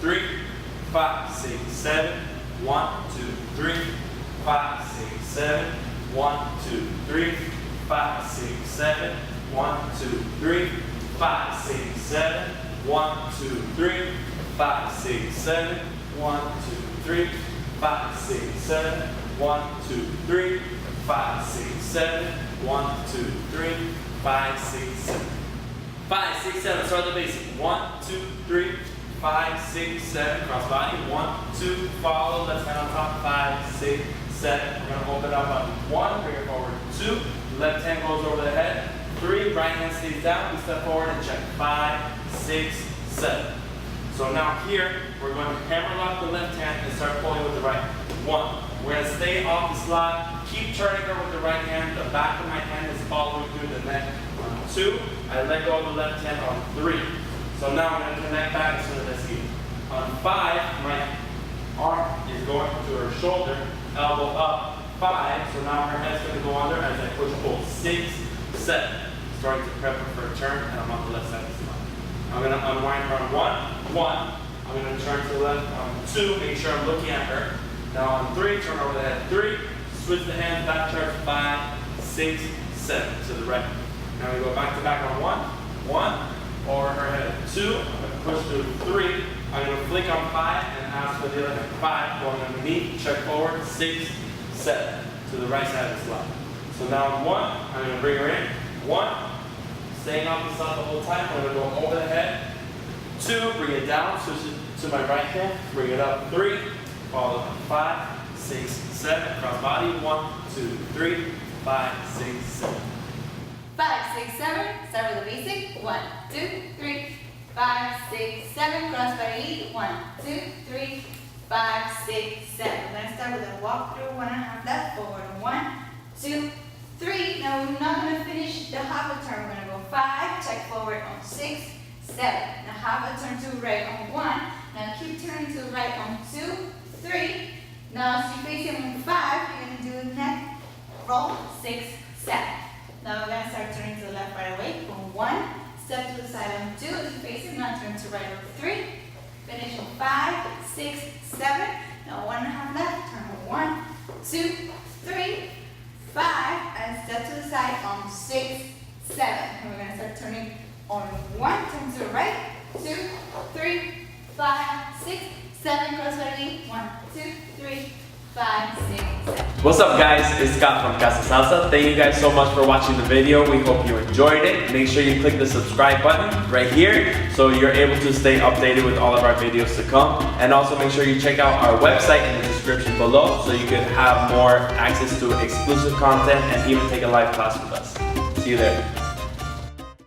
3, 5, 6, 7. 1, 2, 3, 5, 6, 7. 1, 2, 3, 5, 6, 7. 1, 2, 3, 5, 6, 7. 1, 2, 3, 5, 6, 7. 1, 2, 3, 5, 6, 7. 1, 2, 3, 5, 6, 7. 1, 2, 3, 5, 6, 7. 5, 6, 7. Start the basic. 1, 2, 3, 5, 6, 7. Cross body. 1, 2. Follow. Left hand on top. 5, 6, 7. We're going to open up on 1. Bring it forward. 2. Left hand goes over the head. 3. Right hand stays down. We step forward and check. 5, 6, 7. So now here, we're going to hammer lock the left hand and start pulling with the right. 1. We're going to stay off the slot. Keep turning her with the right hand. The back of my hand is following through the neck. On 2, I let go of the left hand on 3. So now I'm going to connect back as soon as I see it. On 5, my arm is going to her shoulder, elbow up. 5, so now her head's going to go under as I push pull. 6, 7. Starting to prep her for a turn, and I'm on the left side of the slot. I'm going to unwind her on 1. I'm going to turn to the left on 2, make sure I'm looking at her. Now on 3, turn over the head. 3, switch the hands, back charge. 5, 6, 7 to the right. Now we go back to back on 1, over her head. 2, I'm going to push through 3. I'm going to flick on 5 and ask for the other hand. 5, going underneath, check forward. 6, 7 to the right side of the slot. So now on 1, I'm going to bring her in. 1, staying on the slot the whole time. I'm going to go over the head. 2, bring it down, switch it to my right hand. Bring it up. 3, follow up. 5, 6, 7. Cross body. 1, 2, 3, 5, 6, 7. 5, 6, 7. Start with the basic. 1, 2, 3, 5, 6, 7. Cross body lead. 1, 2, 3, 5, 6, 7. We're going to start with a walk through 1.5 left forward. 1, 2, 3. Now we're not going to finish the half a turn. We're going to go 5, check forward on 6, 7. Now half a turn to right on 1. Now keep turning to the right on 2, 3. Now as you face him on 5, you're going to do neck roll 6, 7. Now we're going to start turning to the left right away. From 1, step to the side on 2. As you face him, now turn to right on 3. Finish on 5, 6, 7. Now 1.5 left. Turn on 1, 2, 3, 5. And step to the side on 6, 7. And we're going to start turning on 1. Turn to the right. 2, 3, 5, 6, 7. Cross body. 1, 2, 3, 5, 6, 7. What's up guys, it's Scott from Casa Salsa. Thank you guys so much for watching the video. We hope you enjoyed it. Make sure you click the subscribe button right here so you're able to stay updated with all of our videos to come. And also make sure you check out our website in the description below so you can have more access to exclusive content and even take a live class with us. See you there.